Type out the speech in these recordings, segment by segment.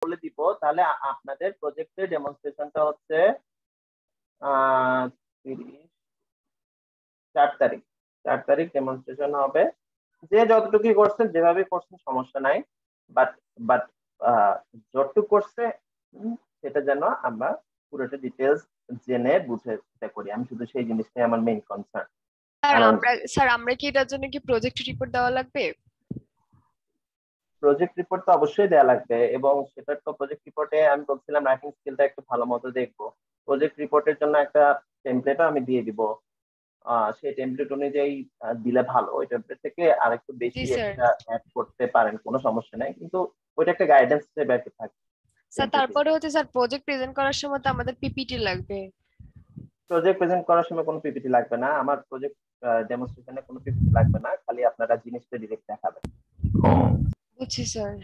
বলে দিব, তাহলে আপনাদের প্রজেক্টের ডেমনস্ট্রেশনটা হচ্ছে 4 তারিখ। 4 তারিখ ডেমনস্ট্রেশন হবে। যে যতটুকু করছেন যেভাবে করছেন সমস্যা নাই, বাট বাট যতটুকু করছে সেটা যেন আমরা পুরোটা ডিটেলস জেনে বুঝে এটা করি। আমি শুধু সেই জিনিসটাই আমার মেইন কনসার্ন। কারণ স্যার আমরা কি এটার জন্য কি প্রজেক্ট রিপোর্ট দেওয়া লাগবে? প্রজেক্ট রিপোর্ট তো অবশ্যই দেওয়া লাগবে, এবং সেটার তো প্রজেক্ট রিপোর্টে আমি বলছিলাম রাইটিং স্কিলটা একটু ভালো মতো দেখবো। প্রজেক্ট রিপোর্টের জন্য একটা টেমপ্লেটও আমি দিয়ে দিব। সেই টেমপ্লেট অনুযায়ী দিলে ভালো। ওই টেমপ্লেট থেকে আরেকটু জি বেশি স্যার। একটা অ্যাড করতে পারেন, কোনো সমস্যা নাই, কিন্তু ওইটা একটা গাইডেন্স হিসেবে আর কি থাকে স্যার টেমপ্লেট তারপরে হিসেবে। হচ্ছে স্যার প্রজেক্ট প্রেজেন্ট করার সময় তো আমাদের পিপিটি লাগবে। প্রজেক্ট প্রেজেন্ট করার সময় কোনো পিপিটি লাগবে না। আমার প্রজেক্ট ডেমনস্ট্রেশনে কোনো পিপিটি লাগবে না, খালি আপনারা জিনিসটা ডিরেক্ট দেখাবেন। বুঝছি স্যার।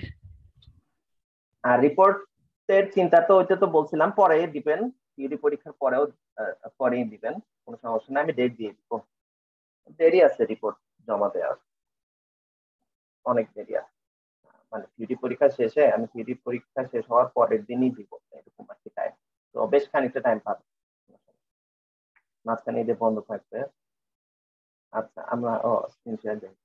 আর রিপোর্টের চিন্তা তো ওইটা তো বলছিলাম পরে দিবেন, থিওরি পরীক্ষার পরেও পরেই দিবেন, কোনো সমস্যা নেই, আমি ডেট দিয়ে দিব। দেরি আছে রিপোর্ট জমা দেওয়ার, অনেক দেরি আছে। মানে থিওরি পরীক্ষা শেষে, আমি থিওরি পরীক্ষা শেষ হওয়ার পরের দিনই দিব, এরকম আর কি টাইম। তো বেশ খানিকটা টাইম পাবে, মাঝখানে ঈদে বন্ধ থাকবে। আচ্ছা, আমরা স্ক্রিন শেয়ার দিই।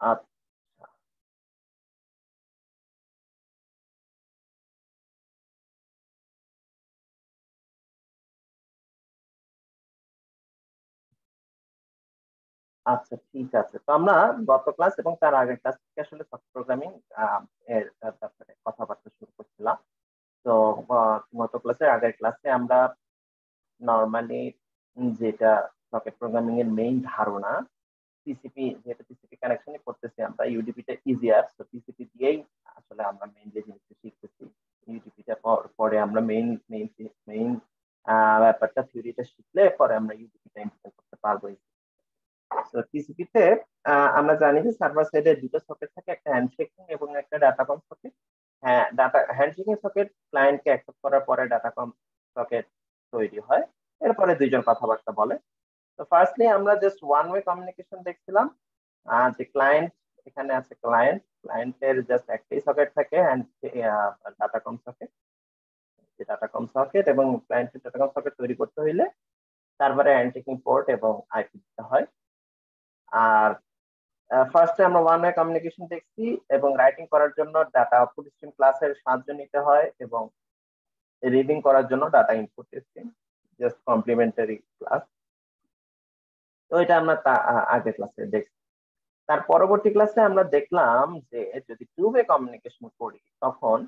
আচ্ছা আচ্ছা, ঠিক আছে। তো আমরা গত ক্লাস এবং তার আগের ক্লাস থেকে আসলে সফট প্রোগ্রামিং এর ব্যাপারে কথাবার্তা শুরু করছিলাম। তো গত ক্লাসের আগের ক্লাসে আমরা নর্মালি যেটা সকেট প্রোগ্রামিং এর মেইন ধারণা, টিসিপি, যেহেতু টিসিপি কানেকশনই করতেছি আমরা, ইউডিপিটা ইজিয়ার, তো টিসিপি দিয়েই আসলে আমরা মেইন যে জিনিসটা শিখতেছি। ইউডিপিটা পরে আমরা মেইন মেইন মেইন ব্যাপারটা, থিওরিটা শিখলে পরে আমরা ইউডিপিটা ইমপ্লিমেন্ট করতে পারবো। তো টিসিপিতে আমরা জানি যে সার্ভার সাইডে দুটো সকেট থাকে, একটা হ্যান্ডশেকিং এবং একটা ডাটাকম সকেট। হ্যাঁ, হ্যান্ডশেকিং সকেট ক্লায়েন্টকে অ্যাক্সেপ্ট করার পরে ডাটাকম সকেট তৈরি হয়, এরপরে দুইজন কথাবার্তা বলে। তো ফার্স্টলি আমরা জাস্ট ওয়ান ওয়ে কমিউনিকেশন দেখছিলাম। যে ক্লায়েন্ট, এখানে আছে ক্লায়েন্ট, ক্লায়েন্টের জাস্ট একটাই সকেট থাকে, অ্যান্ড ডাটাকম সকেট। যে ডাটাকম সকেট এবং ক্লায়েন্টের ডাটাকম সকেট তৈরি করতে হইলে সার্ভারে হ্যান্ডশেকিং পোর্ট এবং আইপি দিতে হয়। আর ফার্স্টে আমরা ওয়ান ওয়ে কমিউনিকেশন দেখছি, এবং রাইটিং করার জন্য ডাটা আউটপুট স্ট্রিম ক্লাসের সাহায্য নিতে হয়, এবং রিডিং করার জন্য data input stream, just complementary class. তো এটা আমরা আগের ক্লাসে দেখছি। তার পরবর্তী ক্লাসে আমরা দেখলাম যে যদি টু ওয়ে কমিউনিকেশন করি তখন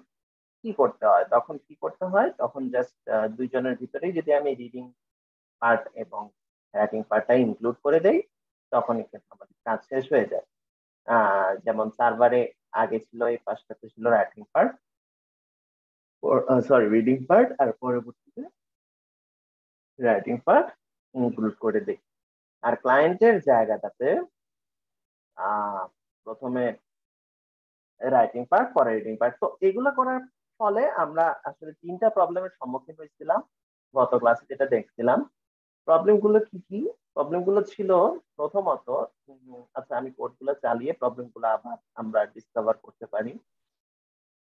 কি করতে হয়। তখন জাস্ট দুইজনের ভিতরেই যদি আমি রিডিং পার্ট এবং রাইটিং পার্টটা ইনক্লুড করে দেই, তখনই কিন্তু আমাদের কাজ শেষ হয়ে যায়। যেমন সার্ভারে আগে ছিল এই পাশটাতে ছিল writing part, sorry reading part, আর পরবর্তীতে রাইটিং পার্ট ইনক্লুড করে দেই। আর ক্লায়েন্টের জায়গাটাতে প্রথমে রাইটিং পার্ট, পরে রিডিং পার্ট। তো এগুলো করার ফলে আমরা আসলে তিনটা প্রবলেমের সম্মুখীন হয়েছিলাম গত ক্লাসে, যেটা দেখছিলাম। প্রবলেম গুলো কি কি? প্রবলেম গুলো ছিল প্রথমত, আচ্ছা আমি কোড গুলো চালিয়ে প্রবলেম গুলো আবার আমরা ডিসকভার করতে পারি।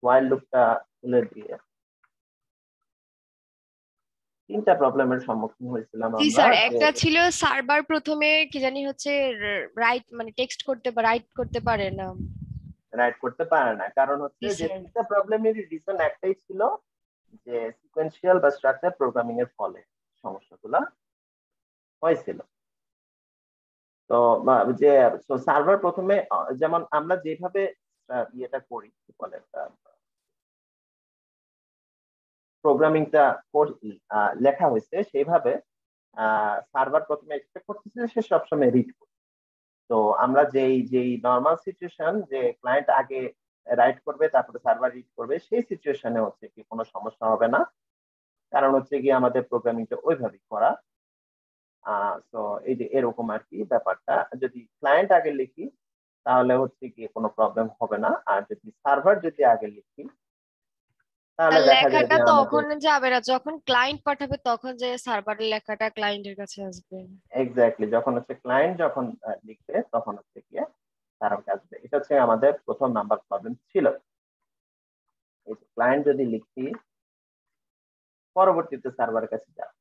ওয়াইল লুপটা খুলে দিয়ে তিনটা প্রবলেমের সম্মুখীন হয়েছিলাম জি আমরা। স্যার, যে একটা ছিল সার্ভার প্রথমে কি জানি হচ্ছে রাইট মানে টেক্সট করতে বা রাইট করতে পারে না। রাইট করতে পারে না, কারণ হচ্ছে জি যে স্যার। তিনটা প্রবলেমেরই রিজন একটাই ছিল, যে সিকোয়েন্সিয়াল বা স্ট্রাকচার প্রোগ্রামিং এর ফলে সমস্যাগুলো হয়েছিল। তো যে সার্ভার প্রথমে যেমন আমরা যেভাবে ইয়েটা করি, কি বলে, প্রোগ্রামিংটা লেখা হয়েছে সেইভাবে সার্ভার প্রথমে এক্সপেক্ট করতেছে সে সবসময় রিড করবে। তো আমরা যেই যেই নর্মাল সিচুয়েশন, যে ক্লায়েন্ট আগে রাইট করবে তারপরে সার্ভার রিড করবে, সেই সিচুয়েশনে হচ্ছে কি কোনো সমস্যা হবে না, কারণ হচ্ছে কি আমাদের প্রোগ্রামিংটা ওইভাবেই করা। তো এই যে এরকম আর কি ব্যাপারটা, যদি ক্লায়েন্ট আগে লিখি তাহলে হচ্ছে কি কোনো প্রবলেম হবে না, আর যদি সার্ভার যদি আগে লিখি তাহলে আর দেখা যায় লেখাটা যে আমাদের তখন যাবে না যখন ক্লায়েন্ট পাঠাবে, তখন যে সার্ভারের লেখাটা ক্লায়েন্টের কাছে আসবে। এক্স্যাক্টলি যখন হচ্ছে ক্লায়েন্ট যখন লিখবে তখন হচ্ছে কি সার্ভারকে আসবে। এটা হচ্ছে আমাদের প্রথম নাম্বার প্রবলেম ছিল। এই ক্লায়েন্ট যদি লিখি পরবর্তীতে সার্ভারের কাছে যাও,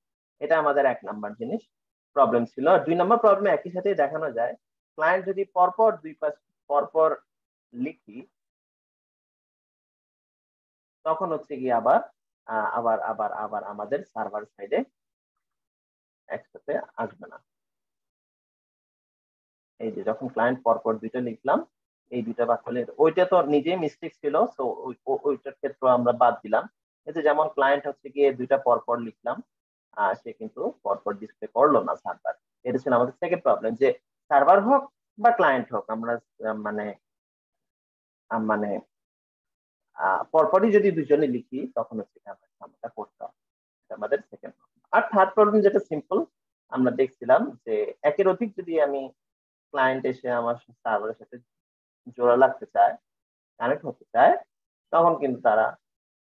এটা আমাদের 1 নাম্বার জিনিস প্রবলেম ছিল। আর 2 নাম্বার প্রবলেম একই সাথে দেখানো যায়, ক্লায়েন্ট যদি পরপর 2 পাশ পরপর লিখি তখন হচ্ছে কি আবার আবার আবার আবার আমাদের সার্ভার সাইডে একসাথে আসবে না। এই যে যখন ক্লায়েন্ট পরপর দুইটা লিখলাম, এই দুইটা বাক্যলে ওইটা তো নিজেই মিস্টেক ছিল, তো ওইটার ক্ষেত্রে আমরা বাদ দিলাম। এই যে যেমন ক্লায়েন্ট হচ্ছে গিয়ে দুইটা পরপর লিখলাম, সে কিন্তু পরপর ডিসপ্লে করলো না সার্ভার। এটা ছিল আমাদের সেকেন্ড প্রবলেম, যে সার্ভার হোক বা ক্লায়েন্ট হোক আমরা মানে মানে পরপরই যদি দুজনে লিখি তখন হচ্ছে আমরা করতে হবে। আমাদের সেকেন্ড প্রবলেম। আর থার্ড প্রবলেম যেটা সিম্পল, আমরা দেখছিলাম যে একের অধিক যদি আমি ক্লায়েন্ট এসে আমার সার্ভারের সাথে জোড়া লাগতে চায়, কানেক্ট হতে চায়, তখন কিন্তু তারা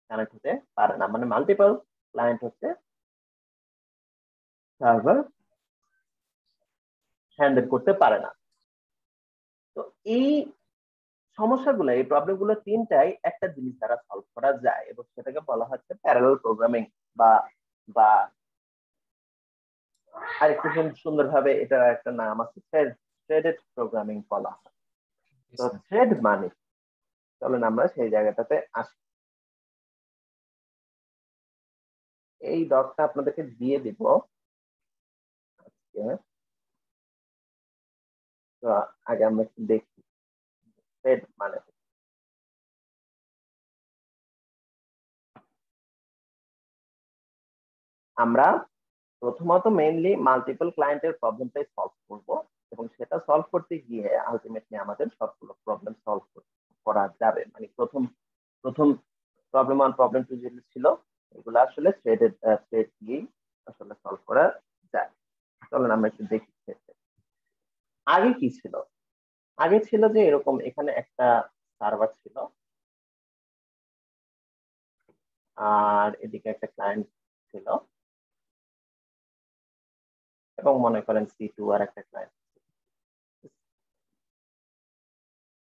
কানেক্ট হতে পারে না। মানে মাল্টিপল ক্লায়েন্ট হচ্ছে সার্ভার হ্যান্ডেল করতে পারে না। তো এই সমস্যাগুলো, এই প্রবলেমগুলো তিনটাই একটা জিনিস দ্বারা সলভ করা যায়, এবং সেটাকে বলা হচ্ছে প্যারালাল প্রোগ্রামিং, বা বা আরেকটু সুন্দরভাবে এটা একটা নাম আছে, থ্রেডেড প্রোগ্রামিং বলা হয়। তো থ্রেড মানে, চলেন আমরা সেই জায়গাটাতে আসি। এই ডটটা আপনাদেরকে দিয়ে দিব আজকে। তো আগে আমরা একটু দেখি থ্রেড মানে। আমরা প্রথমত মেইনলি মাল্টিপল ক্লায়েন্টের প্রবলেমটাই সলভ করব, এবং সেটা সলভ করতে গিয়ে আলটিমেটলি আমাদের সবগুলো প্রবলেম সলভ করা যাবে। মানে প্রথম প্রথম প্রবলেম 1 প্রবলেম 2 যেগুলো ছিল এগুলো আসলে থ্রেড দিয়েই আসলে সলভ করা যায়। চলেন আমরা একটু দেখি। আগে কি ছিল? আগে ছিল যে এরকম, এখানে একটা সার্ভার ছিল, আর এদিকে একটা ক্লায়েন্ট ছিল, এবং মনে করেন C2 আর একটা ক্লায়েন্ট।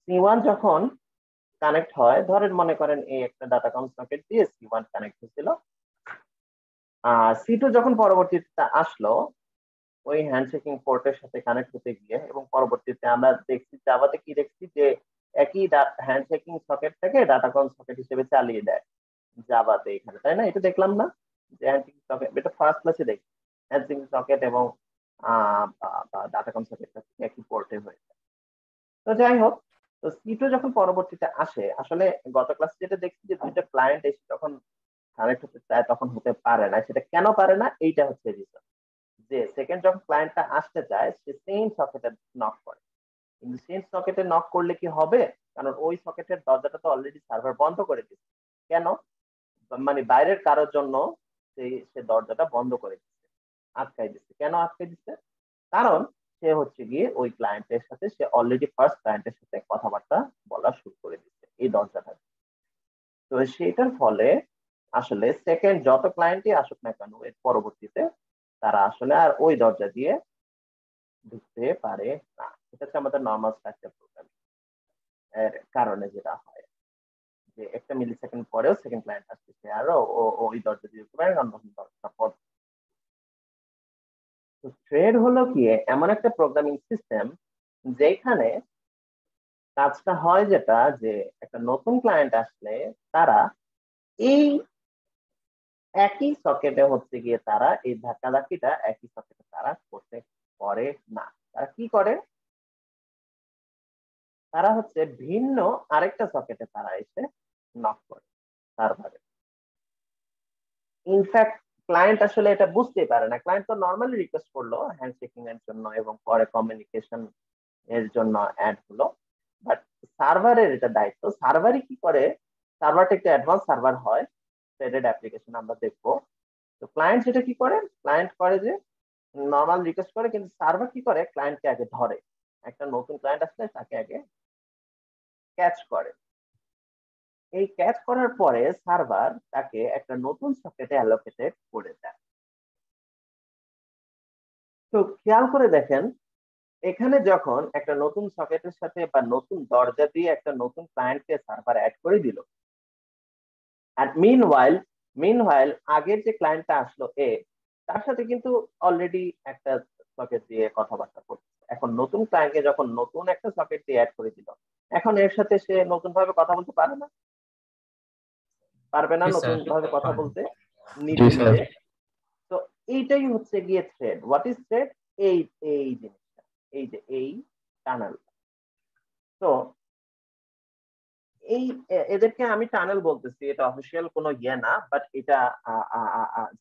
C1 যখন কানেক্ট হয়, ধরেন মনে করেন এই একটা ডাটাকম সকেট দিয়ে C1 কানেক্ট হয়েছিল, আর C2 যখন পরবর্তীতে আসলো ওই হ্যান্ডশেকিং পোর্টের সাথে কানেক্ট হতে গিয়ে, এবং পরবর্তীতে আমরা দেখছি জাভাতে কি দেখছি যে একই হ্যান্ডশেকিং সকেট থেকে ডাটাকম সকেট হিসেবে চালিয়ে দেয় জাভাতে এখানে, তাই না? এটা দেখলাম না যে হ্যান্ডশেকিং সকেট, এটা ফার্স্ট ক্লাসে দেখি হ্যান্ডশেকিং সকেট এবং ডাটাকম সকেট একই পোর্টে হয়েছে। তো যাই হোক, তো C2 যখন পরবর্তীতে আসে, আসলে গত ক্লাসে যেটা দেখছি যে দুইটা ক্লায়েন্ট এসে যখন কানেক্ট হতে চায় তখন হতে পারে না। সেটা কেন পারে না? এইটা হচ্ছে রিজন, যে সেকেন্ড যখন ক্লায়েন্টটা আসতে চায় সে সেম সকেটে নক করে, কিন্তু সেম সকেটে নক করলে কি হবে? কারণ ওই সকেটের দরজাটা তো অলরেডি সার্ভার বন্ধ করে দিচ্ছে। কেন? মানে বাইরের কারোর জন্য সে দরজাটা বন্ধ করে দিচ্ছে, আটকাই দিচ্ছে। কেন আটকাই দিচ্ছে? কারণ সে হচ্ছে গিয়ে ওই ক্লায়েন্টের সাথে, সে অলরেডি ফার্স্ট ক্লায়েন্টের সাথে কথাবার্তা বলা শুরু করে দিচ্ছে এই দরজাটা। তো সেটার ফলে আসলে সেকেন্ড যত ক্লায়েন্টই আসুক না কেন এর পরবর্তীতে তারা আসলে আর ওই দরজা দিয়ে ঢুকতে পারে না। এটা হচ্ছে আমাদের নর্মাল স্ট্রাকচার প্রোগ্রামিং এর কারণে যেটা হয়, যে একটা মিলি সেকেন্ড পরেও সেকেন্ড ক্লায়েন্ট আসতেছে আর ওই দরজা দিয়ে ঢুকতে পারে, কারণ তখন দরজাটা বন্ধ। তো থ্রেড হলো কি এমন একটা প্রোগ্রামিং সিস্টেম যেখানে কাজটা হয় যেটা, যে একটা নতুন ক্লায়েন্ট আসলে তারা এই একই সকেটে হচ্ছে গিয়ে তারা এই ধাক্কাধাক্কিটা একই সকেটে তারা করতে পারে না। তারা কি করে? তারা হচ্ছে ভিন্ন আরেকটা সকেটে তারা এসে নক করে সার্ভারে। ইনফ্যাক্ট ক্লায়েন্ট আসলে এটা বুঝতেই পারে না। ক্লায়েন্ট তো নর্মালি রিকোয়েস্ট করলো হ্যান্ডশেকিং এর জন্য এবং পরে কমিউনিকেশন এর জন্য অ্যাড হলো, বাট সার্ভারের এটা দায়িত্ব। সার্ভারই কি করে? সার্ভারটা একটা অ্যাডভান্স সার্ভার হয়, থ্রেডেড অ্যাপ্লিকেশন আমরা দেখবো। তো ক্লায়েন্ট সেটা কি করে? ক্লায়েন্ট করে যে নর্মাল রিকোয়েস্ট করে, কিন্তু সার্ভার কি করে? ক্লায়েন্টকে আগে ধরে। একটা নতুন ক্লায়েন্ট আসলে তাকে আগে ক্যাচ করে। এই ক্যাচ করার পরে সার্ভার তাকে একটা নতুন সকেটে অ্যালোকেটেড করে দেয়। তো খেয়াল করে দেখেন এখানে যখন একটা নতুন সকেটের সাথে বা নতুন দরজা দিয়ে একটা নতুন ক্লায়েন্টকে সার্ভার অ্যাড করে দিল, আর মিনওয়াইল আগের যে ক্লায়েন্টটা আসলো তার সাথে কিন্তু অলরেডি একটা সকেট দিয়ে কথাবার্তা করছে। এখন নতুন ক্লায়েন্টকে যখন নতুন একটা সকেট দিয়ে অ্যাড করে দিল, এখন এর সাথে সে নতুন ভাবে কথা বলতে পারে না, পারবে না জি নতুন স্যার। ভাবে কথা বলতে জি নিজে স্যার। নিজে। তো এইটাই হচ্ছে গিয়ে থ্রেড। What is thread? এই এই জিনিসটা, এই যে এই টানেল। তো এই এদেরকে আমি টানেল বলতেছি, এটা অফিসিয়াল কোনো ইয়ে না, বাট এটা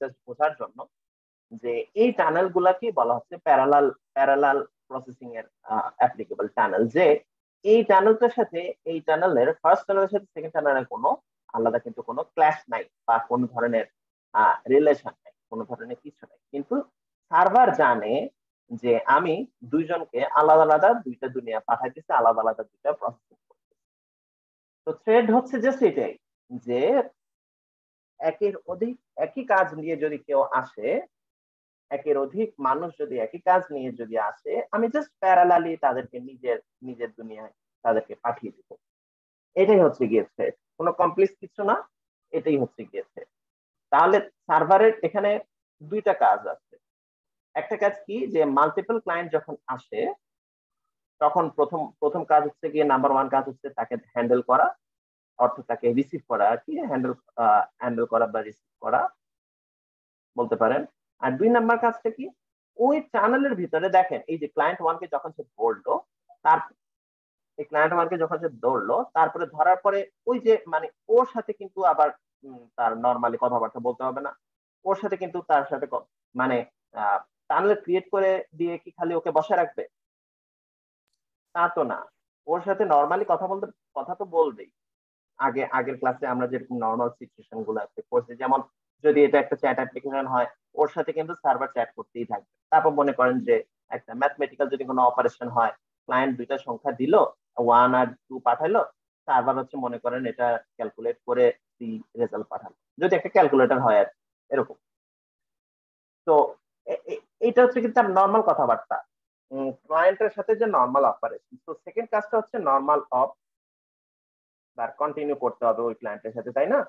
জাস্ট বোঝার জন্য যে এই টানেল গুলাকে বলা হচ্ছে প্যারালাল প্রসেসিং এর অ্যাপ্লিকেবল টানেল। যে এই টানেলটার সাথে এই টানেলের ফার্স্ট টানেলের সাথে সেকেন্ড টানেলের কোনো আলাদা কিন্তু কোনো ক্ল্যাশ নাই বা কোনো ধরনের রিলেশন নাই, কোনো ধরনের কিছু নাই, কিন্তু সার্ভার জানে যে আমি দুইজনকে আলাদা আলাদা দুইটা দুনিয়া পাঠাইতেছি, আলাদা আলাদা দুইটা প্রসেসিং। তো থ্রেড হচ্ছে জাস্ট এটাই, যে একের অধিক একই কাজ নিয়ে যদি কেউ আসে, একের অধিক মানুষ যদি একই কাজ নিয়ে যদি আসে, আমি জাস্ট প্যারালালি তাদেরকে নিজের নিজের দুনিয়ায় তাদেরকে পাঠিয়ে দিব। এটাই হচ্ছে গিয়ে থ্রেড, কোনো কমপ্লেক্স কিছু না, এটাই হচ্ছে গিয়ে থ্রেড। তাহলে সার্ভারের এখানে দুইটা কাজ আছে। একটা কাজ কি, যে মাল্টিপল ক্লায়েন্ট যখন আসে তখন প্রথম প্রথম কাজ হচ্ছে গিয়ে নাম্বার ওয়ান কাজ হচ্ছে তাকে হ্যান্ডেল করা, অর্থাৎ তাকে রিসিভ করা আর কি, হ্যান্ডেল করা বা রিসিভ করা বলতে পারেন। আর দুই নাম্বার কাজটা কি, ওই চ্যানেলের ভিতরে দেখেন এই যে ক্লায়েন্ট ওয়ানকে যখন সে ধরলো, তার এই ক্লায়েন্ট ওয়ানকে যখন সে ধরলো, তারপরে ধরার পরে ওই যে মানে ওর সাথে কিন্তু আবার তার নর্মালি কথাবার্তা বলতে হবে না। ওর সাথে কিন্তু তার সাথে মানে টানেল ক্রিয়েট করে দিয়ে কি খালি ওকে বসে রাখবে? তা তো না। ওর সাথে নর্মালি কথা তো বলবেই। আগের ক্লাসে আমরা যেরকম নর্মাল সিচুয়েশন গুলো আছে করছি, যেমন যদি এটা একটা চ্যাট অ্যাপ্লিকেশন হয়, ওর সাথে কিন্তু সার্ভার চ্যাট করতেই থাকবে। তারপর মনে করেন যে একটা ম্যাথমেটিক্যাল যদি কোনো অপারেশন হয়, ক্লায়েন্ট দুইটা সংখ্যা দিল, 1 আর 2 পাঠাইলো, সার্ভার হচ্ছে মনে করেন এটা ক্যালকুলেট করে রেজাল্ট পাঠালো, যদি একটা ক্যালকুলেটর হয় আর এরকম। তো এটা হচ্ছে কিন্তু তার নর্মাল কথাবার্তা, ক্লায়েন্টের সাথে যে নর্মাল অপারেশন। তো সেকেন্ড কাজটা হচ্ছে নর্মাল অফ, তার কন্টিনিউ করতে হবে ওই ক্লায়েন্টের সাথে, তাই না?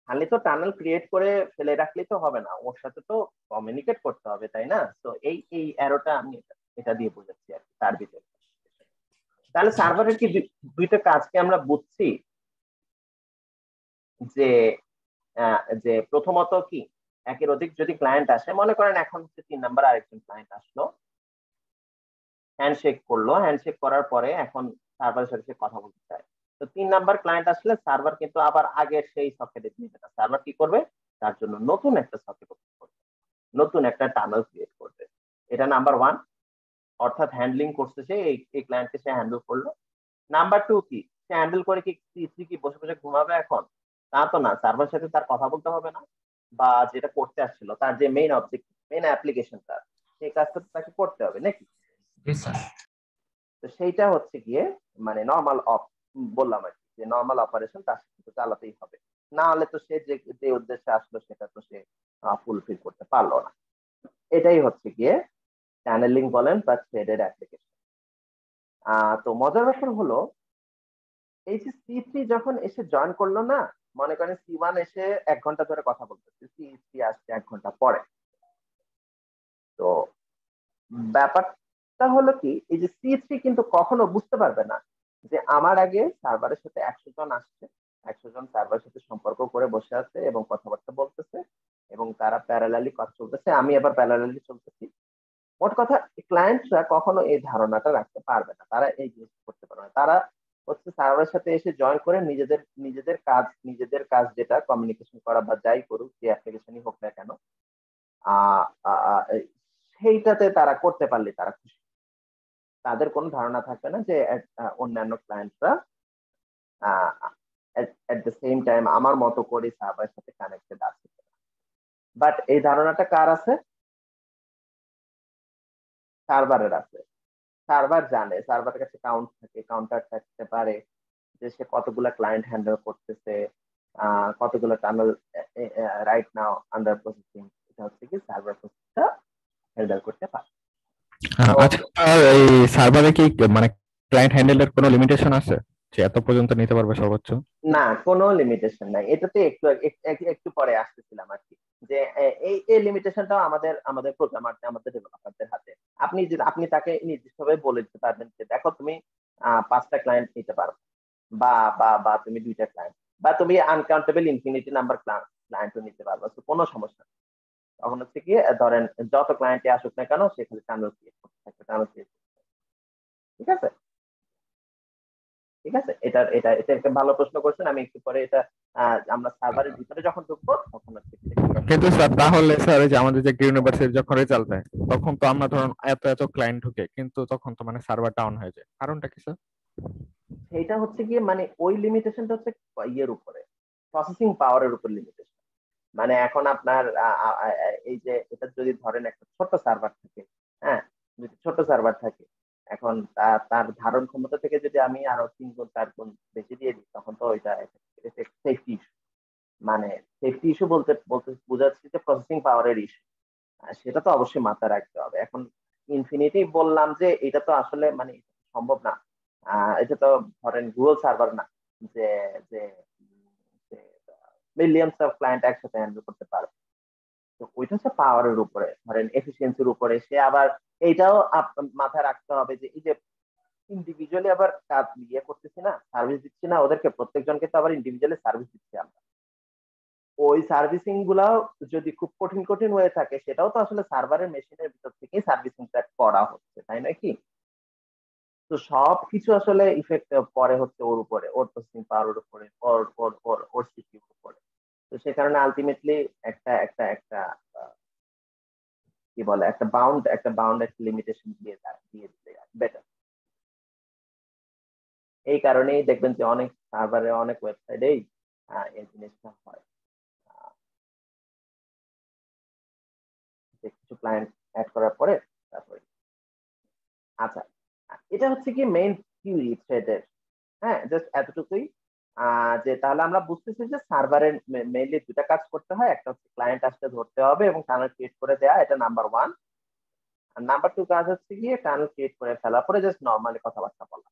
খালি তো টানেল ক্রিয়েট করে ফেলে রাখলে তো হবে না, ওর সাথে তো কমিউনিকেট করতে হবে, তাই না? তো এই অ্যারোটা আমি এটা দিয়ে বোঝাচ্ছি আর কি, তার ভিতরে। তাহলে সার্ভারের কি দুইটা কাজকে আমরা বুঝছি, যে যে প্রথমত কি, একের অধিক যদি ক্লায়েন্ট আসে, মনে করেন এখন হচ্ছে 3 নাম্বার আরেকজন ক্লায়েন্ট আসলো, হ্যান্ডশেক করলো, হ্যান্ডশেক করার পরে এখন সার্ভারের সাথে কথা বলতে চায়। তো 3 নাম্বার ক্লায়েন্ট আসলে সার্ভার কিন্তু আবার আগের সেই সকেটে দিয়ে দেবে। সার্ভার কি করবে, তার জন্য নতুন একটা সকেট করবে, নতুন একটা টানেল ক্রিয়েট করবে। এটা নাম্বার ওয়ান, অর্থাৎ হ্যান্ডলিং করছে সে, এই ক্লায়েন্টকে সে হ্যান্ডেল করলো। নাম্বার টু কি, সে হ্যান্ডেল করে কি সি কি বসে বসে ঘুমাবে এখন? তা তো না, সার্ভারের সাথে তার কথা বলতে হবে না, বা যেটা করতে আসছিল তার যে মেইন অবজেক্ট, মেইন অ্যাপ্লিকেশনটা, সেই কাজটা তো তাকে করতে হবে নাকি? জি স্যার। তো সেইটা হচ্ছে গিয়ে মানে নর্মাল অফ বললাম আর কি, যে নর্মাল অপারেশন তার সাথে চালাতেই হবে, না হলে তো সে যে যে উদ্দেশ্যে আসলো সেটা তো সে ফুলফিল করতে পারলো না। এটাই হচ্ছে গিয়ে চ্যানেলিং বলেন বা থ্রেডের অ্যাপ্লিকেশন। তো মজার ব্যাপার হলো, এই যে সি3 যখন এসে জয়েন করলো না, মনে করেন সি1 এসে 1 ঘন্টা ধরে কথা বলতেছে, সি3 আসছে 1 ঘন্টা পরে। তো ব্যাপারটা হলো কি, এই যে সি3 কিন্তু কখনো বুঝতে পারবে না যে আমার আগে সার্ভারের সাথে 100 জন আসছে, 100 জন সার্ভারের সাথে সম্পর্ক করে বসে আছে এবং কথাবার্তা বলতেছে, এবং তারা প্যারালালি কথা চলতেছে, আমি আবার প্যারালালি চলতেছি। মোট কথা, ক্লায়েন্টরা কখনো এই ধারণাটা রাখতে পারবে না, তারা এই জিনিস করতে পারবে না। তারা হচ্ছে সার্ভারের সাথে এসে জয়েন করে নিজেদের নিজেদের কাজ যেটা কমিউনিকেশন করা বা যাই করুক, যে অ্যাপ্লিকেশনই হোক না কেন, আহ আহ, সেইটাতে তারা করতে পারলে তারা খুশি। তাদের কোনো ধারণা থাকবে না যে অন্যান্য ক্লায়েন্টরা এট দ্য সেম টাইম আমার মতো করে সার্ভারের সাথে কানেক্টেড আছে। বাট এই ধারণাটা কার আছে? সার্ভারের আছে। সার্ভার জানে, সার্ভারের কাছে কাউন্টার থাকতে পারে, যে সে কতগুলা ক্লায়েন্ট হ্যান্ডেল করতেছে, কতগুলো tunnel right now under processing. এটা হচ্ছে কি সার্ভার প্রসেসটা হ্যান্ডেল করতে পারে। তো আচ্ছা, আর এই সার্ভারে কি মানে ক্লায়েন্ট হ্যান্ডেলের কোনো লিমিটেশন আছে যে এত পর্যন্ত নিতে পারবে সর্বোচ্চ? না, কোনো লিমিটেশন নাই, এটাতে একটু একটু পরে আসতেছিলাম আর কি, যে এই এই লিমিটেশনটাও আমাদের আমাদের প্রোগ্রামারদের, আমাদের ডেভেলপারদের হাতে। আপনি তাকে নির্দিষ্টভাবে বলে দিতে পারবেন যে দেখো তুমি 5টা ক্লায়েন্ট নিতে পারো, বা বা তুমি 2টা ক্লায়েন্ট, বা তুমি আনকাউন্টেবল ইনফিনিটি নাম্বার ক্লায়েন্টও নিতে পারবে, তো কোনো সমস্যা নেই। তখন হচ্ছে কি ধরেন যত ক্লায়েন্টে আসুক না কেন সে খালি টানেল ক্রিয়েট করতে থাকবে, টানেল ক্রিয়েট। ঠিক আছে, ঠিক আছে, এটা এটা একটা ভালো প্রশ্ন করছেন। আমি একটু পরে এটা আমরা সার্ভারের ভিতরে যখন ঢুকবো তখন হচ্ছে এটা clear করবো। কিন্তু স্যার তাহলে স্যার এই যে আমাদের যে ইউনিভার্সিটি যখন রেজাল্ট দেয় তখন তো আমরা ধরুন এত এত ক্লায়েন্ট ঢুকে কিন্তু তখন তো মানে সার্ভার ডাউন হয়ে যায়, কারণটা কি স্যার? সেইটা হচ্ছে গিয়ে মানে ওই লিমিটেশনটা হচ্ছে ইয়ের উপরে, প্রসেসিং পাওয়ারের উপর লিমিটেশন। মানে এখন আপনার এই যে এটা যদি ধরেন একটা ছোট সার্ভার থাকে, হ্যাঁ, যদি ছোট সার্ভার থাকে, এখন তার ধারণ ক্ষমতা থেকে যদি আমি আরো 3 গুণ 4 গুণ বেশি দিয়ে দিই, তখন তো ওইটা সেফটি ইস্যু। মানে সেফটি ইস্যু বলতে বলতে বোঝাচ্ছি যে প্রসেসিং পাওয়ারের ইস্যু, সেটা তো অবশ্যই মাথায় রাখতে হবে। এখন ইনফিনিটি বললাম যে এটা তো আসলে মানে সম্ভব না। এটা তো ধরেন গুগল সার্ভার না যে যে মিলিয়নস অফ ক্লায়েন্ট একসাথে হ্যান্ডেল করতে পারবে। তো ওইটা হচ্ছে পাওয়ারের উপরে, ধরেন এফিসিয়েন্সির উপরে। সে আবার এইটাও মাথায় রাখতে হবে যে এই যে ইন্ডিভিজুয়ালি আবার কাজ ইয়ে করতেছি না, সার্ভিস দিচ্ছি না ওদেরকে, প্রত্যেকজনকে তো আবার ইন্ডিভিজুয়ালি সার্ভিস দিচ্ছি আমরা। ওই সার্ভিসিং গুলাও যদি খুব কঠিন কঠিন হয়ে থাকে, সেটাও তো আসলে সার্ভারের মেশিনের ভিতর থেকেই সার্ভিসিংটা করা হচ্ছে, তাই নয় কি? তো সবকিছু আসলে ইফেক্ট পরে হচ্ছে ওর উপরে, ওর প্রসেসিং পাওয়ার উপরে, ওর সিপিইউর উপরে। তো সে কারণে আলটিমেটলি একটা একটা একটা কি বলে একটা বাউন্ড একটা লিমিটেশন দিয়ে দিতে বেটার। এই কারণেই দেখবেন যে অনেক সার্ভারে অনেক ওয়েবসাইটেই এই জিনিসটা হয়, আহ, যে কিছু ক্লায়েন্ট অ্যাড করার পরে তারপরে। আচ্ছা, এটা হচ্ছে কি মেইন থিওরি থ্রেডের। হ্যাঁ, জাস্ট এতটুকুই, যে তাহলে আমরা বুঝতেছি যে সার্ভারের মেইনলি 2টা কাজ করতে হয়, একটা হচ্ছে ক্লায়েন্ট আসতে ধরতে হবে এবং টানেল ক্রিয়েট করে দেওয়া, এটা নাম্বার 1। আর নাম্বার 2 কাজ হচ্ছে গিয়ে টানেল ক্রিয়েট করে ফেলার পরে জাস্ট নর্মালি কথাবার্তা বলা।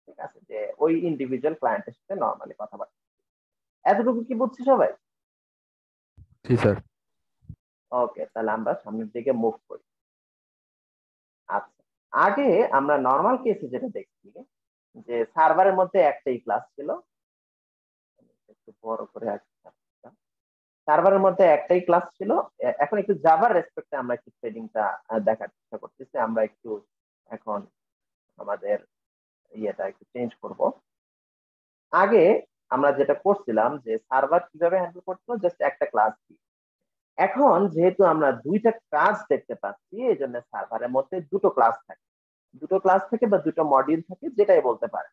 ঠিক আছে, যে ওই ইন্ডিভিজুয়াল ক্লায়েন্টের সাথে নর্মালি কথাবার্তা। এতটুকু কি বুঝছি সবাই? জি স্যার। ওকে, তাহলে আমরা সামনের দিকে মুভ করি। আচ্ছা, আগে আমরা নর্মাল কেসে যেটা দেখছি, যে সার্ভারের মধ্যে একটাই ক্লাস ছিল। একটু বড় করে আসছি। সার্ভারের মধ্যে একটাই ক্লাস ছিল। এখন একটু জাভার রেসপেক্টে আমরা একটু ট্রেডিংটা দেখার চেষ্টা করতেছি। আমরা একটু এখন আমাদের ইয়েটা একটু চেঞ্জ করব। আগে আমরা যেটা করছিলাম যে সার্ভার কিভাবে হ্যান্ডেল করতো, জাস্ট একটা ক্লাস দিয়ে। এখন যেহেতু আমরা 2টা কাজ দেখতে পাচ্ছি, এই জন্য সার্ভারের মধ্যে 2টো ক্লাস থাকে, 2টো ক্লাস থাকে বা 2টো মডিউল থাকে, যেটাই বলতে পারে।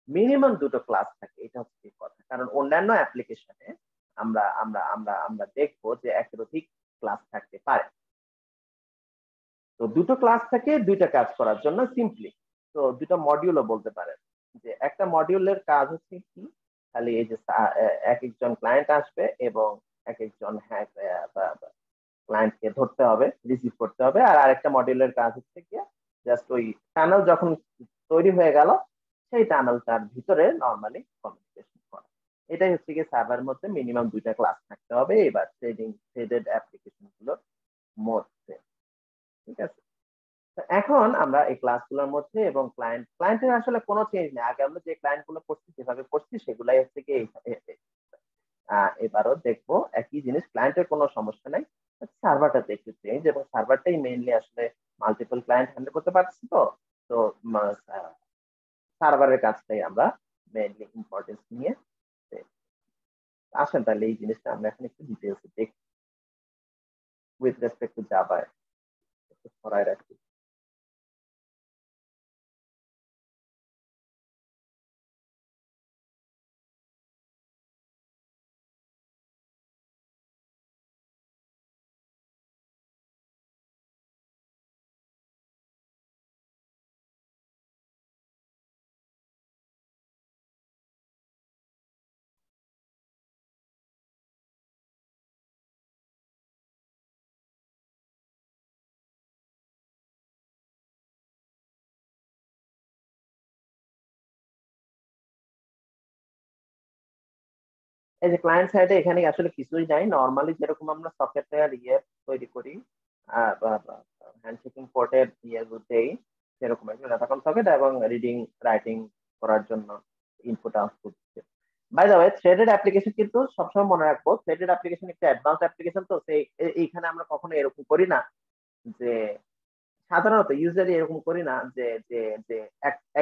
মিনিমাম 2টো ক্লাস থাকে, এটা হচ্ছে কি কথা। কারণ অন্যান্য অ্যাপ্লিকেশনে আমরা দেখবো যে একের অধিক ক্লাস থাকতে পারে। তো 2টো ক্লাস থাকে 2টা কাজ করার জন্য সিম্পলি। তো 2টা মডিউলও বলতে পারেন। যে একটা মডিউলের কাজ হচ্ছে কি, খালি এই যে এক একজন ক্লায়েন্ট আসবে এবং এক একজন ক্লায়েন্টকে ধরতে হবে, রিসিভ করতে হবে। আর আরেকটা মডিউলের কাজ হচ্ছে কি, জাস্ট ওই টানেল যখন তৈরি হয়ে গেল, সেই টানেলটার ভিতরে নর্মালি কমিউনিকেশন করা। এটাই হচ্ছে কি সার্ভারের মধ্যে মিনিমাম 2টা ক্লাস থাকতে হবে এবার থ্রেডেড অ্যাপ্লিকেশন গুলোর মধ্যে। ঠিক আছে, তো এখন আমরা এই ক্লাসগুলোর মধ্যে এবং ক্লায়েন্টের আসলে কোনো চেঞ্জ নেই। আগে আমরা যে ক্লায়েন্ট গুলো করছি যেভাবে করছি সেগুলাই হচ্ছে কি এবারও দেখবো একই জিনিস, ক্লায়েন্টের কোনো সমস্যা নাই। সার্ভারটাতে একটু চেঞ্জ, এবং সার্ভারটাই মেইনলি আসলে মাল্টিপল ক্লায়েন্ট হ্যান্ডেল করতে পারছি। তো তো সার্ভারের কাজটাই আমরা মেইনলি ইম্পর্টেন্স নিয়ে দেখব। আসেন তাহলে এই জিনিসটা আমরা এখন একটু ডিটেলসে দেখি উইথ রেসপেক্ট টু জাভা, একটু সরাই রাখি। এই যে ক্লায়েন্ট সাইডে এখানে আসলে কিছুই নাই, নর্মালি যেরকম আমরা সকেটের তৈরি করি, হ্যান্ডশেকিং পোর্টের দেই, সেরকম একটা ডাটাকম সকেট এবং রিডিং রাইটিং করার জন্য input output. By the way, threaded application কিন্তু সবসময় মনে রাখবো, থ্রেডেড অ্যাপ্লিকেশন একটা অ্যাডভান্স অ্যাপ্লিকেশন, তো সেই এইখানে আমরা কখনো এরকম করি না যে, সাধারণত ইউজারই এরকম করি না যে যে যে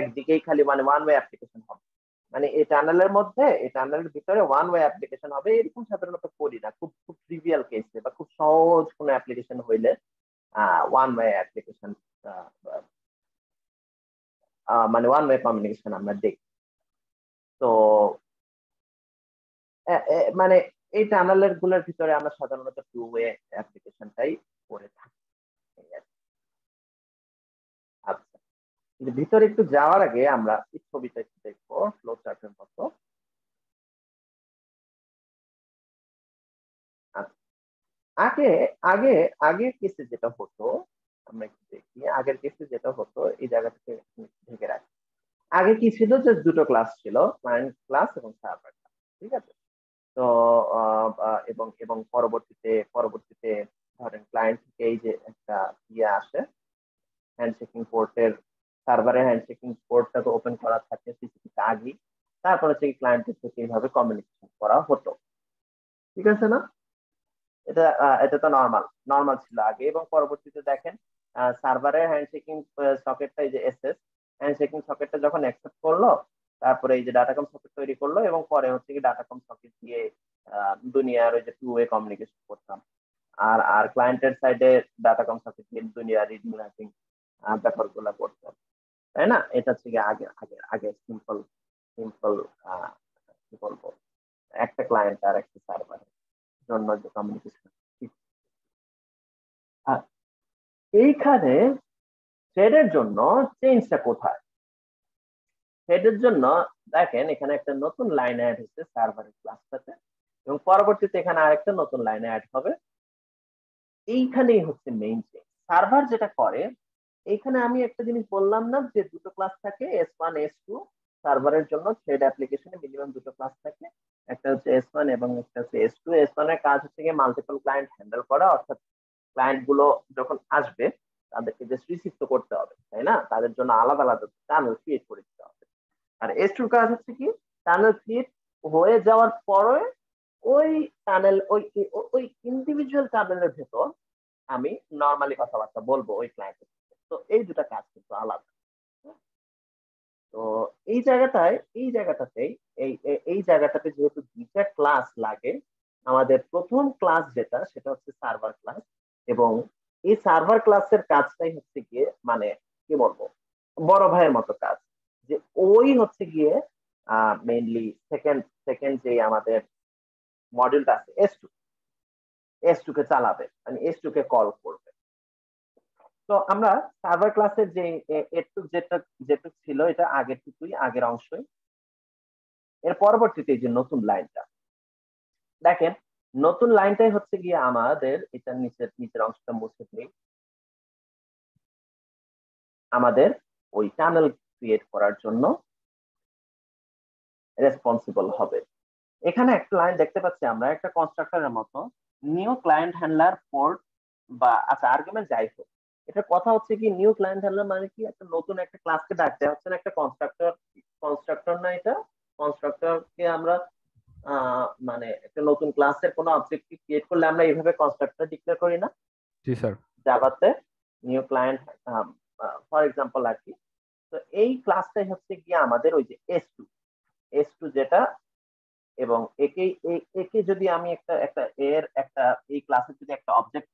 একদিকেই খালি মানে ওয়ান ওয়ে অ্যাপ্লিকেশন হবে, মানে এই টানেলের মধ্যে, এই টানেলের ভিতরে ওয়ান ওয়ে অ্যাপ্লিকেশন হবে, এরকম সাধারণত করি না। খুব খুব ট্রিভিয়াল কেসে বা খুব সহজ কোনো অ্যাপ্লিকেশন হইলে ওয়ান ওয়ে অ্যাপ্লিকেশন, মানে ওয়ান ওয়ে কমিউনিকেশন আমরা দেখি। তো মানে এই টানেলের গুলোর ভিতরে আমরা সাধারণত টু ওয়ে অ্যাপ্লিকেশনটাই করে থাকি। আচ্ছা, ভিতরে একটু যাওয়ার আগে আমরা এই ছবিটা একটু দেখবো ফ্লো চার্টের মতো। আগে আগে আগের কেসে যেটা হতো, আমরা একটু দেখি আগের কেসে যেটা হতো, এই জায়গা থেকে ঢেকে রাখি। আগে কি ছিল, যে দুটো ক্লাস ছিল, ক্লায়েন্ট ক্লাস এবং সার্ভার ক্লাস, ঠিক আছে? তো এবং এবং পরবর্তীতে ধরেন ক্লায়েন্ট থেকে এই যে একটা আসে, হ্যান্ডশেকিং পোর্টের, সার্ভারের হ্যান্ডশেকিং পোর্টটাকে ওপেন করা থাকে টিসিপিতে আগে, তারপরে হচ্ছে ক্লায়েন্টের থেকে এইভাবে কমিউনিকেশন করা হতো, ঠিক আছে না? এটা এটা তো নর্মাল নর্মাল ছিল আগে। এবং পরবর্তীতে দেখেন সার্ভারের হ্যান্ডশেকিং সকেটটা, এই যে এসএস হ্যান্ডশেকিং সকেটটা যখন অ্যাকসেপ্ট করলো, তারপরে এই যে ডাটাকম সকেট তৈরি করলো, এবং পরে হচ্ছে কি ডাটাকম সকেট দিয়ে দুনিয়ার ওই যে টু ওয়ে কমিউনিকেশন করতাম। আর আর ক্লায়েন্টের সাইডে ডাটাকম সকেট দিয়ে দুনিয়ার রিডিং রাইটিং ব্যাপারগুলো করতাম, তাই না? এটা হচ্ছে কি আগে আগে আগে সিম্পল সিম্পল কি বলবো, একটা ক্লায়েন্ট আর একটা সার্ভারের জন্য যে কমিউনিকেশন। আর এইখানে থ্রেডের জন্য চেঞ্জটা কোথায়? থ্রেডের জন্য দেখেন এখানে একটা নতুন লাইন অ্যাড হচ্ছে সার্ভারের ক্লাসটাতে, এবং পরবর্তীতে এখানে আরেকটা নতুন লাইন অ্যাড হবে। এইখানেই হচ্ছে মেইন চেঞ্জ। সার্ভার যেটা করে, এইখানে আমি একটা জিনিস বললাম না যে দুটো ক্লাস থাকে, S1 S2। সার্ভারের জন্য থ্রেড অ্যাপ্লিকেশনে মিনিমাম দুটো ক্লাস থাকে, একটা হচ্ছে S1 এবং একটা হচ্ছে S2। S1 এর কাজ হচ্ছে গিয়ে মাল্টিপল ক্লায়েন্ট হ্যান্ডেল করা, অর্থাৎ ক্লায়েন্ট গুলো যখন আসবে তাদেরকে জাস্ট রিসিভ তো করতে হবে, তাই না? তাদের জন্য আলাদা আলাদা চ্যানেল ক্রিয়েট করে দিতে হবে। আর S2 কাজ হচ্ছে কি, চ্যানেল ক্রিয়েট হয়ে যাওয়ার পরে ওই চ্যানেল, ওই ওই ইন্ডিভিজুয়াল চ্যানেলের ভেতর আমি নর্মালি কথাবার্তা বলবো ওই ক্লায়েন্টের সাথে। তো এই দুটা কাজ কিন্তু আলাদা। তো এই জায়গাটাতেই এই জায়গাটাতে যেহেতু দুইটা ক্লাস লাগে, আমাদের প্রথম ক্লাস যেটা, সেটা হচ্ছে সার্ভার ক্লাস। এবং এই সার্ভার ক্লাসের কাজটাই হচ্ছে গিয়ে মানে কি বলবো, বড় ভাইয়ের মতো কাজ। যে ওই হচ্ছে গিয়ে মেইনলি সেকেন্ড সেকেন্ড যে আমাদের মডিউলটা আছে S2, S2 কে চালাবে, মানে S2 কে কল করবে। তো আমরা সার্ভার ক্লাসের যে একটু যেটা যেটুক ছিল, এটা আগের টুকুই, আগের অংশই। এর পরবর্তীতে যে নতুন লাইনটা দেখেন, নতুন লাইনটাই হচ্ছে গিয়ে আমাদের, এটা নিচের নিচের অংশটা মুছে দিই, আমাদের ওই চ্যানেল ক্রিয়েট করার জন্য রেসপন্সিবল হবে। এখানে একটা লাইন দেখতে পাচ্ছি আমরা, একটা কনস্ট্রাক্টরের মতো, নিউ ক্লায়েন্ট হ্যান্ডলার পোর্ট বা আচ্ছা আর্গুমেন্ট যাই হোক, এটা কথা হচ্ছে কি, নিউ ক্লায়েন্ট হ্যান্ডলার মানে কি, একটা নতুন একটা ক্লাসকে ডাকতে হচ্ছে না, একটা কনস্ট্রাক্টর। কনস্ট্রাক্টর না এটা, কনস্ট্রাক্টরকে আমরা মানে একটা নতুন ক্লাসের কোনো অবজেক্ট ক্রিয়েট করলে আমরা এইভাবে কনস্ট্রাক্টর ডিক্লেয়ার করি না জি স্যার। জাভাতে? নিউ ক্লায়েন্ট ফর এক্সাম্পল আর কি। তো এই ক্লাসটাই হচ্ছে গিয়ে আমাদের ওই যে S2 যেটা, এবং একে যদি আমি একটা একটা এর একটা এই ক্লাসের যদি একটা অবজেক্ট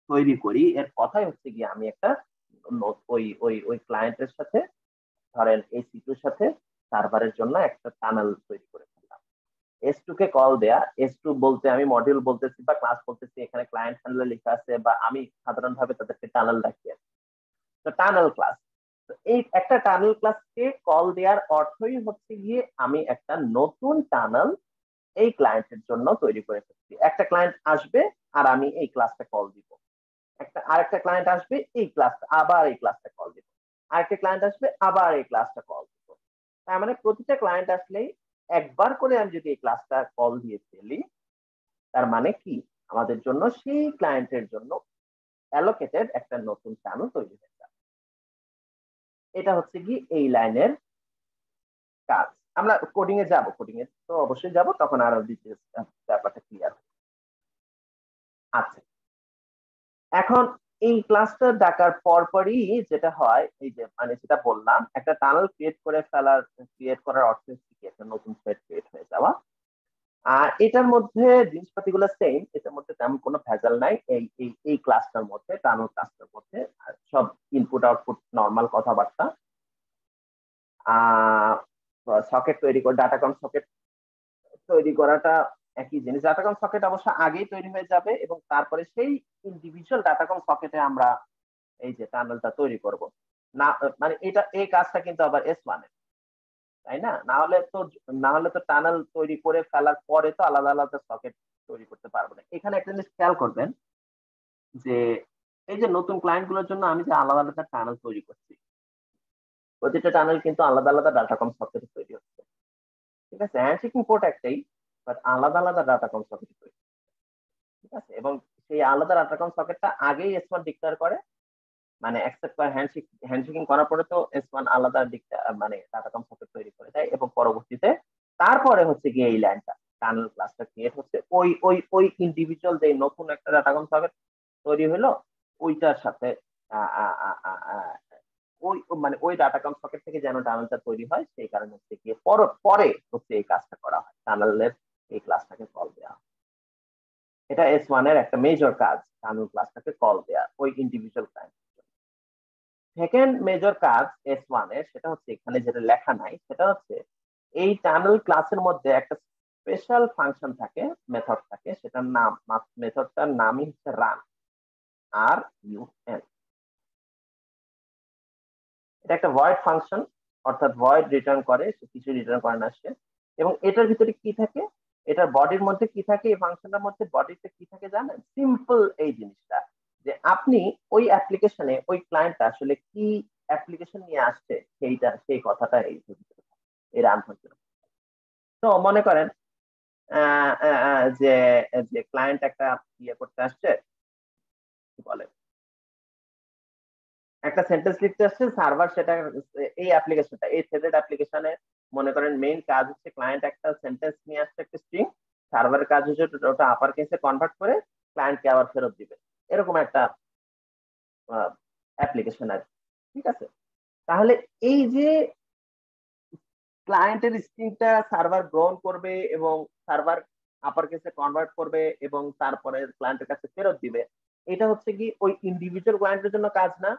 তৈরি করি, এর কথাই হচ্ছে গিয়ে আমি একটা ওই ওই ওই ক্লায়েন্টের সাথে, ধরেন এই C2 এর সাথে সার্ভারের জন্য একটা টানেল তৈরি করে ফেললাম। S2 কে কল দেয়া, S2 বলতে আমি মডিউল বলতেছি বা ক্লাস বলতেছি, এখানে ক্লায়েন্ট হ্যান্ডলার লেখা আছে, বা আমি সাধারণভাবে তাদেরকে টানেল ডাকি। তো টানেল ক্লাস, এই একটা টানেল ক্লাসকে কল দেওয়ার অর্থই হচ্ছে গিয়ে আমি একটা নতুন টানেল এই ক্লায়েন্টের জন্য তৈরি করে ফেলছি। একটা ক্লায়েন্ট আসবে আর আমি এই ক্লাসটা কল দিব, আরেকটা ক্লায়েন্ট আসবে, এই ক্লাসটা আবার এই ক্লাসটা কল দিব, আরেকটা ক্লায়েন্ট আসবে, আবার এই ক্লাসটা কল দিব। তার মানে প্রতিটা ক্লায়েন্ট আসলেই একবার করে আমি যদি এই ক্লাসটা কল দিয়ে ফেলি, তার মানে কি আমাদের জন্য সেই ক্লায়েন্টের জন্য অ্যালোকেটেড একটা নতুন চ্যানেল তৈরি হয়ে যাবে। এটা হচ্ছে কি এই লাইনের কাজ। আমরা কোডিং এ যাব, কোডিং এ তো অবশ্যই যাব, তখন আরো ডিটেইলস ব্যাপারটা ক্লিয়ার। আচ্ছা, এখন এই ক্লাসটা ডাকার পরপরই যেটা হয়, এই যে মানে যেটা বললাম, একটা টানেল ক্রিয়েট করার অর্থ হচ্ছে কি একটা নতুন থ্রেড ক্রিয়েট হয়ে যাওয়া। আর এটার মধ্যে জিনিসপাতিগুলো সেম, এটার মধ্যে তেমন কোনো ভেজাল নাই। এই ক্লাসটার মধ্যে, টানেল ক্লাসটার মধ্যে সব ইনপুট আউটপুট নর্মাল কথাবার্তা। সকেট তৈরি করে, ডাটাকম সকেট তৈরি করাটা একই জিনিস। ডাটাকম সকেট অবশ্য আগেই তৈরি হয়ে যাবে এবং তারপরে সেই ইন্ডিভিজুয়াল ডাটাকম সকেটে আমরা এই যে টানেলটা তৈরি করব। না মানে এটা এই কাজটা কিন্তু আবার S1 এর, তাই না? না হলে তো টানেল তৈরি করে ফেলার পরে তো আলাদা আলাদা সকেট তৈরি করতে পারবো না। এখানে একটা জিনিস খেয়াল করবেন যে এই যে নতুন ক্লায়েন্ট গুলোর জন্য আমি যে আলাদা আলাদা টানেল তৈরি করছি, প্রতিটা টানেল কিন্তু আলাদা আলাদা ডাটাকম সকেট তৈরি হচ্ছে, ঠিক আছে? হ্যান্ডশেকিং পোর্ট একটাই, বাট আলাদা আলাদা ডাটাকম সকেট তৈরি, ঠিক আছে? এবং সেই আলাদা ডাটাকম সকেটটা আগেই S1 ডিক্লেয়ার করে, মানে অ্যাকসেপ্ট করে হ্যান্ডশেকিং করার পরে তো S1 আলাদা মানে ডাটাকম সকেট তৈরি করে দেয় এবং পরবর্তীতে তারপরে হচ্ছে গিয়ে এই লাইনটা টানেল ক্লাসটা ক্রিয়েট হচ্ছে ওই ওই ওই ইন্ডিভিজুয়াল যে নতুন একটা ডাটাকম সকেট তৈরি হলো ওইটার সাথে ওই মানে ওই ডাটাকম সকেট থেকে যেন টানেলটা তৈরি হয়, সেই কারণে হচ্ছে গিয়ে পরে হচ্ছে এই কাজটা করা হয়, টানেলের এই ক্লাসটাকে কল দেওয়া। এটা S1 এর একটা মেজর কাজ, টানেল ক্লাসটাকে কল দেওয়া ওই ইন্ডিভিজুয়াল ক্লায়েন্ট। সেকেন্ড মেজর কাজ S1 এর, সেটা হচ্ছে এখানে যেটা লেখা নাই, সেটা হচ্ছে এই টানেল ক্লাসের মধ্যে একটা স্পেশাল ফাংশন থাকে, মেথড থাকে, সেটার নাম, মেথডটার নামই হচ্ছে রান, RUN। এটা একটা ভয়েড ফাংশন, অর্থাৎ ভয়েড রিটার্ন করে, কিছু রিটার্ন করে না সে। এবং এটার ভিতরে কি থাকে, এটার বডির মধ্যে কি থাকে, এই ফাংশনটার মধ্যে বডিতে কি থাকে জানেন? সিম্পল এই জিনিসটা যে আপনি ওই অ্যাপ্লিকেশনে ওই ক্লায়েন্টটা আসলে কি অ্যাপ্লিকেশন নিয়ে আসছে সেই কথাটা এই রান ফাংশন। তো মনে করেন যে যে ক্লায়েন্ট একটা ইয়ে করতে আসছে, কি বলে, একটা সেন্টেন্স লিখতে আসছে, সার্ভার সেটা এই অ্যাপ্লিকেশনটা, এই থ্রেডেড অ্যাপ্লিকেশনে মনে করেন মেইন কাজ হচ্ছে ক্লায়েন্ট একটা সেন্টেন্স নিয়ে আসছে, একটা স্ট্রিং, সার্ভারের কাজ হচ্ছে ওটা আপার কেসে কনভার্ট করে ক্লায়েন্টকে আবার ফেরত দিবে, এরকম একটা অ্যাপ্লিকেশন আর, ঠিক আছে? তাহলে এই যে ক্লায়েন্টের স্ট্রিংটা সার্ভার গ্রহণ করবে এবং সার্ভার আপার কেসে কনভার্ট করবে এবং তারপরে ক্লায়েন্টের কাছে ফেরত দিবে, এটা হচ্ছে কি ওই ইন্ডিভিজুয়াল ক্লায়েন্টের জন্য কাজ না,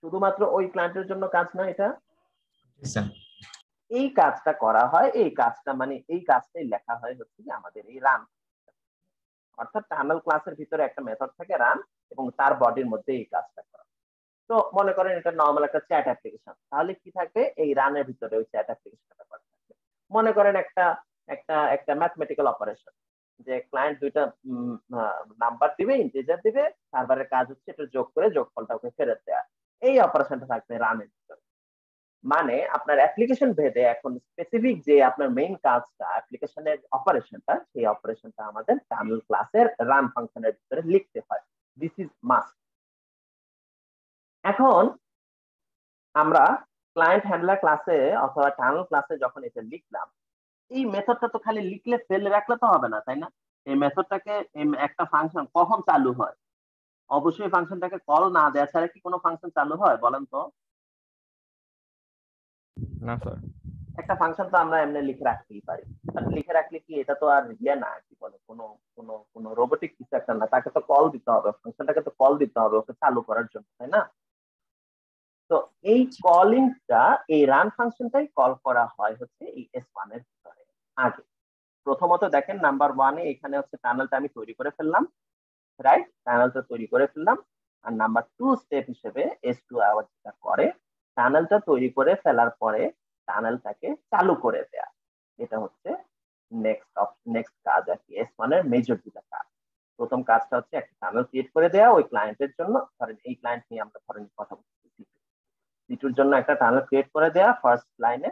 শুধুমাত্র ওই ক্লায়েন্টের জন্য কাজ না এটা। এই কাজটা করা হয়, এই কাজটা মানে এই কাজটাই লেখা হয় হচ্ছে কি আমাদের এই রান, অর্থাৎ টানেল ক্লাসের ভিতরে একটা মেথড থাকে রান এবং তার বডির মধ্যে এই কাজটা করা। তো মনে করেন এটা নর্মাল একটা চ্যাট অ্যাপ্লিকেশন, তাহলে কি থাকবে এই রানের ভিতরে ওই চ্যাট অ্যাপ্লিকেশনটা করা থাকবে। মনে করেন একটা একটা একটা ম্যাথমেটিক্যাল অপারেশন, যে ক্লায়েন্ট দুইটা নাম্বার দিবে, ইন্টিজার দিবে, সার্ভারের কাজ হচ্ছে এটা যোগ করে যোগফলটা ওকে ফেরত দেওয়া, এই অপারেশনটা থাকবে রানের ভিতরে। মানে আপনার অ্যাপ্লিকেশন ভেদে এখন স্পেসিফিক যে আপনার মেইন কাজটা অ্যাপ্লিকেশনের অপারেশনটা, সেই অপারেশনটা আমাদের টানেল ক্লাসের রান ফাংশনের ভিতরে লিখতে হয়, দিস ইজ মাস্ট। এখন আমরা ক্লায়েন্ট হ্যান্ডলার ক্লাসে অথবা টানেল ক্লাসে যখন এটা লিখলাম, এই মেথডটা তো খালি লিখলে ফেলে রাখলে তো হবে না, তাই না? এই মেথডটাকে একটা ফাংশন কখন চালু হয়, অবশ্যই ফাংশনটাকে কল না দেওয়া ছাড়া কি কোনো ফাংশন চালু হয় বলেন তো? না স্যার। একটা ফাংশন তো আমরা এমনি লিখে রাখতেই পারি, বাট লিখে রাখলে কি এটা তো আর ইয়ে না, কি বলে, কোনো কোনো কোনো রোবোটিক কিছু একটা না, তাকে তো কল দিতে হবে, ফাংশনটাকে তো কল দিতে হবে ওকে চালু করার জন্য, তাই না? তো এই কলিংটা, এই রান ফাংশনটাই কল করা হয় হচ্ছে এই S1 এর ভিতরে আগে। প্রথমত দেখেন নাম্বার 1 এ এখানে হচ্ছে টানেলটা আমি তৈরি করে ফেললাম, রাইট? টানেলটা তৈরি করে ফেললাম। আর নাম্বার 2 স্টেপ হিসেবে S2 আবার যেটা করে, টানেলটা তৈরি করে ফেলার পরে টানেলটাকে চালু করে দেয়া, এটা হচ্ছে নেক্সট কাজ আর কি, S1 এর মেজর দুটা কাজ। প্রথম কাজটা হচ্ছে একটা টানেল ক্রিয়েট করে দেয়া ওই ক্লায়েন্টের জন্য, ধরেন এই ক্লায়েন্ট নিয়ে আমরা ধরেন কথা বলছি, সিটুর জন্য একটা টানেল ক্রিয়েট করে দেয়া ফার্স্ট লাইনে,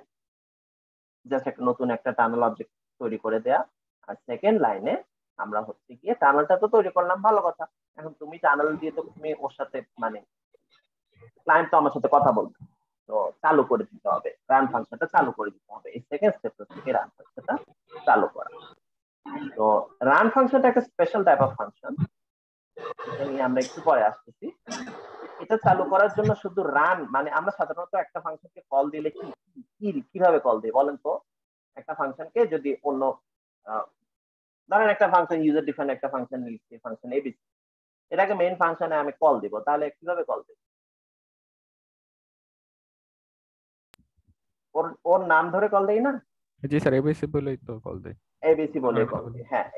জাস্ট একটা নতুন একটা টানেল অবজেক্ট তৈরি করে দেয়া। আর সেকেন্ড লাইনে আমরা হচ্ছে গিয়ে টানেলটা তো তৈরি করলাম, ভালো কথা। এখন তুমি টানেল দিয়ে তো তুমি ওর সাথে মানে ক্লায়েন্ট তো আমার সাথে কথা বলবে, তো চালু করে দিতে হবে, রান ফাংশনটা চালু করে দিতে হবে। এই সেকেন্ড স্টেপ থেকে রান ফাংশনটা চালু করা। তো রান ফাংশনটা একটা স্পেশাল টাইপ অফ ফাংশন, এটা নিয়ে আমরা একটু পরে আসতেছি। এটা চালু করার জন্য শুধু রান মানে আমরা সাধারণত একটা ফাংশনকে কল দিলে কিভাবে কল দিই বলেন তো? একটা ফাংশনকে যদি অন্য ধরেন একটা ফাংশন ইউজার ডিফাইন একটা ফাংশন লিখছি, ফাংশন এবিসি, এটাকে মেইন ফাংশনে আমি কল দিব, তাহলে কিভাবে কল দিব? ওর ওর নাম ধরে কল দেই না? জি স্যার, এবিসি বলেই তো কল দেয়। এবিসি বলে কল দিই, হ্যাঁ।